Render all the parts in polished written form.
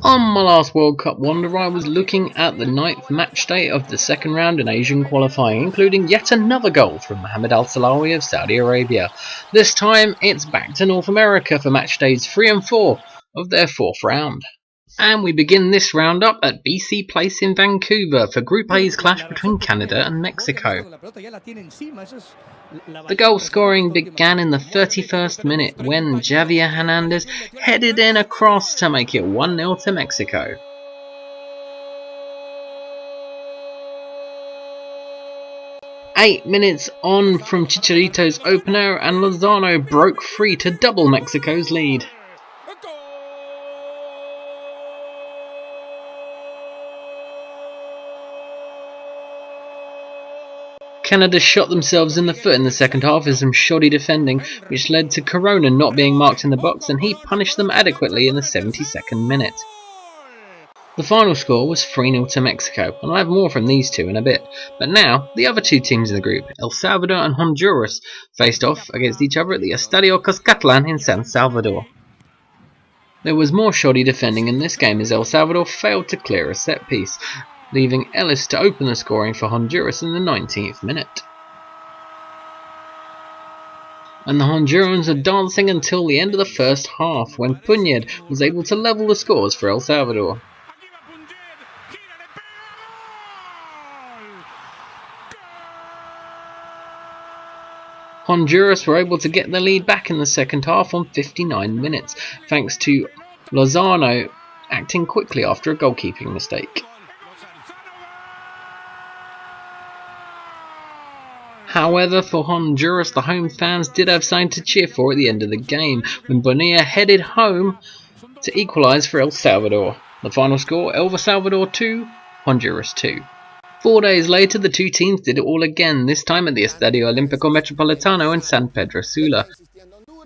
On my last World Cup wander, I was looking at the 9th match day of the second round in Asian qualifying, including yet another goal from Mohamed Al Salawi of Saudi Arabia. This time it's back to North America for match days 3 and 4 of their 4th round. And we begin this roundup at BC Place in Vancouver for Group A's clash between Canada and Mexico. The goal scoring began in the 31st minute when Javier Hernandez headed in a cross to make it 1-0 to Mexico. Eight minutes on from Chicharito's opener and Lozano broke free to double Mexico's lead. Canada shot themselves in the foot in the second half with some shoddy defending, which led to Corona not being marked in the box, and he punished them adequately in the 72nd minute. The final score was 3-0 to Mexico, and I'll have more from these two in a bit. But now, the other two teams in the group, El Salvador and Honduras, faced off against each other at the Estadio Costa in San Salvador. There was more shoddy defending in this game as El Salvador failed to clear a set piece, leaving Ellis to open the scoring for Honduras in the 19th minute. And the Hondurans are dancing until the end of the first half, when Puned was able to level the scores for El Salvador. Honduras were able to get their lead back in the second half on 59 minutes, thanks to Lozano acting quickly after a goalkeeping mistake. However, for Honduras, the home fans did have something to cheer for at the end of the game, when Bonilla headed home to equalise for El Salvador. The final score, El Salvador 2, Honduras 2. 4 days later, the two teams did it all again, this time at the Estadio Olímpico Metropolitano in San Pedro Sula.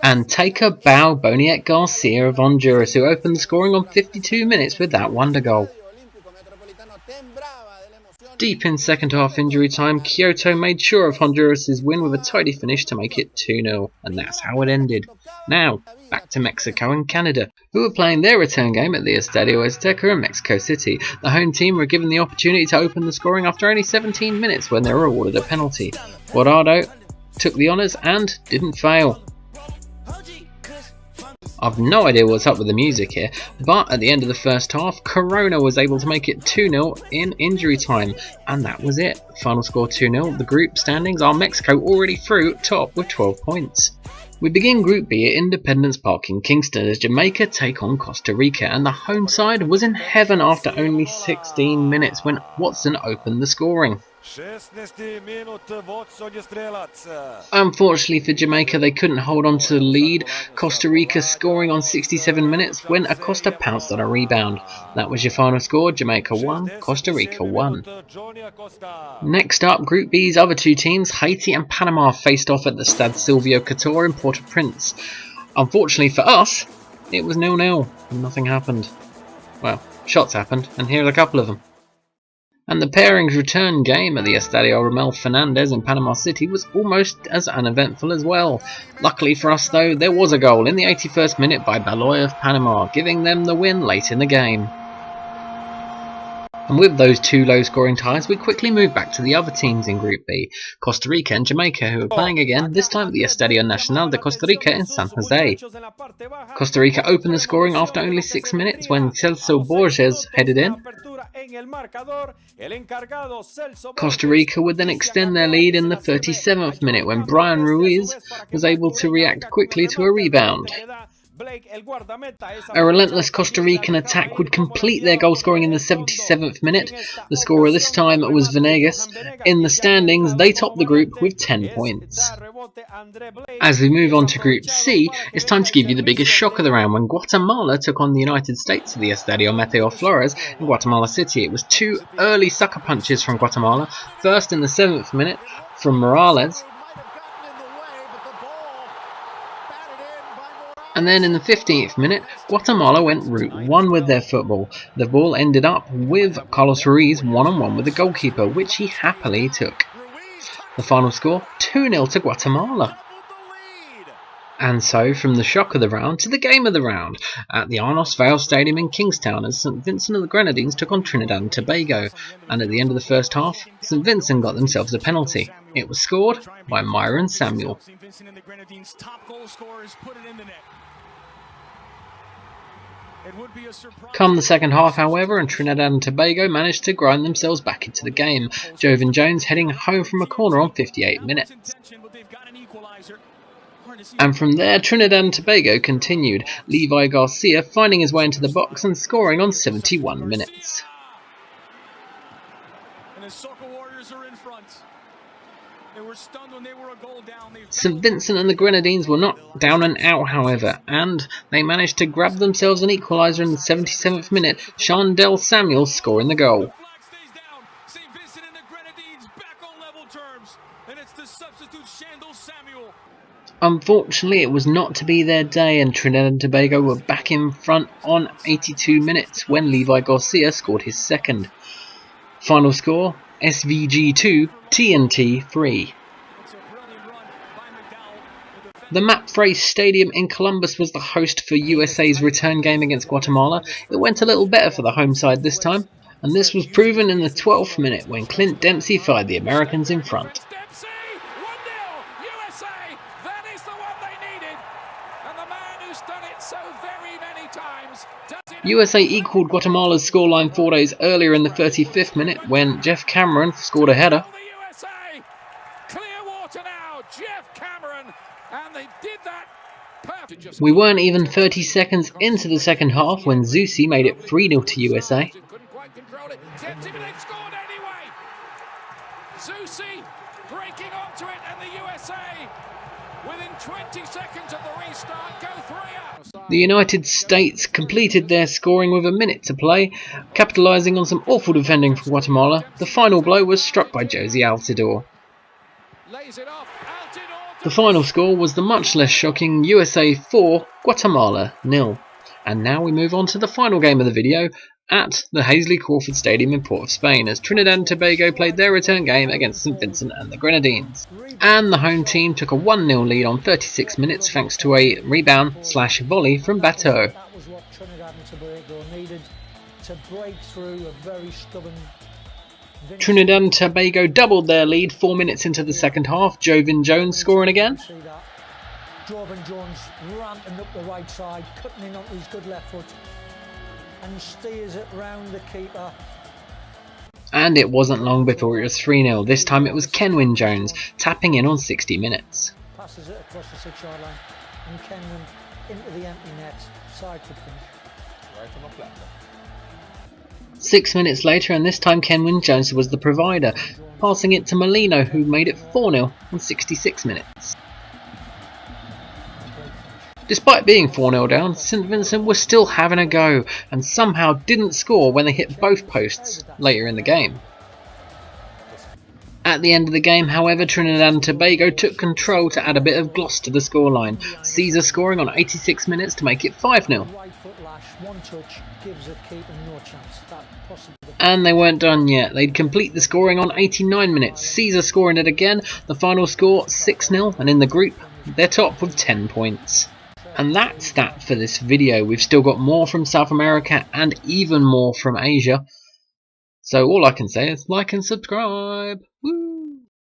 And Taker Bao Boniek Garcia of Honduras, who opened the scoring on 52 minutes with that wonder goal. Deep in second half injury time, Kyoto made sure of Honduras' win with a tidy finish to make it 2-0, and that's how it ended. Now, back to Mexico and Canada, who were playing their return game at the Estadio Azteca in Mexico City. The home team were given the opportunity to open the scoring after only 17 minutes when they were awarded a penalty. Guardado took the honours and didn't fail. I've no idea what's up with the music here, but at the end of the first half, Corona was able to make it 2-0 in injury time, and that was it. Final score 2-0. The group standings are Mexico already through top with 12 points. We begin Group B at Independence Park in Kingston as Jamaica take on Costa Rica, and the home side was in heaven after only 16 minutes when Watson opened the scoring. Unfortunately for Jamaica, they couldn't hold on to the lead, Costa Rica scoring on 67 minutes when Acosta pounced on a rebound. That was your final score, Jamaica 1, Costa Rica 1. Next up, Group B's other two teams, Haiti and Panama, faced off at the Stade Silvio Couture in Port-au-Prince. Unfortunately for us, it was 0-0 and nothing happened. Well, shots happened, and here are a couple of them. And the pairings return game at the Estadio Ramel Fernandez in Panama City was almost as uneventful as well. Luckily for us though, there was a goal in the 81st minute by Baloy of Panama, giving them the win late in the game. And with those two low scoring ties, we quickly move back to the other teams in Group B, Costa Rica and Jamaica, who are playing again, this time at the Estadio Nacional de Costa Rica in San Jose. Costa Rica opened the scoring after only 6 minutes when Celso Borges headed in. Costa Rica would then extend their lead in the 37th minute when Brian Ruiz was able to react quickly to a rebound. A relentless Costa Rican attack would complete their goal scoring in the 77th minute. The scorer this time was Venegas. In the standings, they top the group with 10 points. As we move on to Group C, it's time to give you the biggest shock of the round when Guatemala took on the United States at the Estadio Mateo Flores in Guatemala City. It was two early sucker punches from Guatemala, first in the 7th minute from Morales, and then in the 15th minute, Guatemala went route one with their football. The ball ended up with Carlos Ruiz one-on-one with the goalkeeper, which he happily took. The final score, 2-0 to Guatemala. And so, from the shock of the round to the game of the round, at the Arnos Vale Stadium in Kingstown, as St Vincent and the Grenadines took on Trinidad and Tobago, and at the end of the first half, St Vincent got themselves a penalty. It was scored by Myron Samuel. Come the second half, however, and Trinidad and Tobago managed to grind themselves back into the game, Jovan Jones heading home from a corner on 58 minutes. And from there, Trinidad and Tobago continued, Levi Garcia finding his way into the box and scoring on 71 minutes. St Vincent and the Grenadines were not down and out, however, and they managed to grab themselves an equaliser in the 77th minute, Chandel Samuel scoring the goal. Unfortunately, it was not to be their day, and Trinidad and Tobago were back in front on 82 minutes when Levi Garcia scored his second. Final score, SVG 2, TNT 3. The Mapfre Stadium in Columbus was the host for USA's return game against Guatemala. It went a little better for the home side this time, and this was proven in the 12th minute when Clint Dempsey fired the Americans in front. USA equalled Guatemala's scoreline 4 days earlier in the 35th minute when Jeff Cameron scored a header. We weren't even 30 seconds into the second half when Zusi made it 3-0 to USA. Zusi breaking onto it, and the USA within 20 seconds of the restart go 3-up. The United States completed their scoring with a minute to play, capitalising on some awful defending from Guatemala. The final blow was struck by Josie Altidore. The final score was the much less shocking USA 4, Guatemala 0. And now we move on to the final game of the video at the Hasely Crawford Stadium in Port of Spain, as Trinidad and Tobago played their return game against St Vincent and the Grenadines. And the home team took a 1-0 lead on 36 minutes thanks to a rebound/volley from Bateau. That was what Trinidad and Tobago needed to break through a very stubborn Vincent. Trinidad and Tobago doubled their lead 4 minutes into the second half, Jovan Jones scoring again. Jovan Jones ramping up the right side, cutting in on his good left foot, and steers it round the keeper. And it wasn't long before it was 3-0. This time it was Kenwin Jones tapping in on 60 minutes. Passes it across the 6-yard line, and Kenwin into the empty net, side foot finish. Right on the platform. 6 minutes later, and this time Kenwin Jones was the provider, passing it to Molino, who made it 4-0 in 66 minutes. Despite being 4-0 down, St Vincent was still having a go, and somehow didn't score when they hit both posts later in the game. At the end of the game, however, Trinidad and Tobago took control to add a bit of gloss to the scoreline, Caesar scoring on 86 minutes to make it 5-0. And they weren't done yet. They'd complete the scoring on 89 minutes, Caesar scoring it again, the final score 6-0, and in the group, they're top with 10 points. And that's that for this video. We've still got more from South America and even more from Asia. So all I can say is like and subscribe. Woo!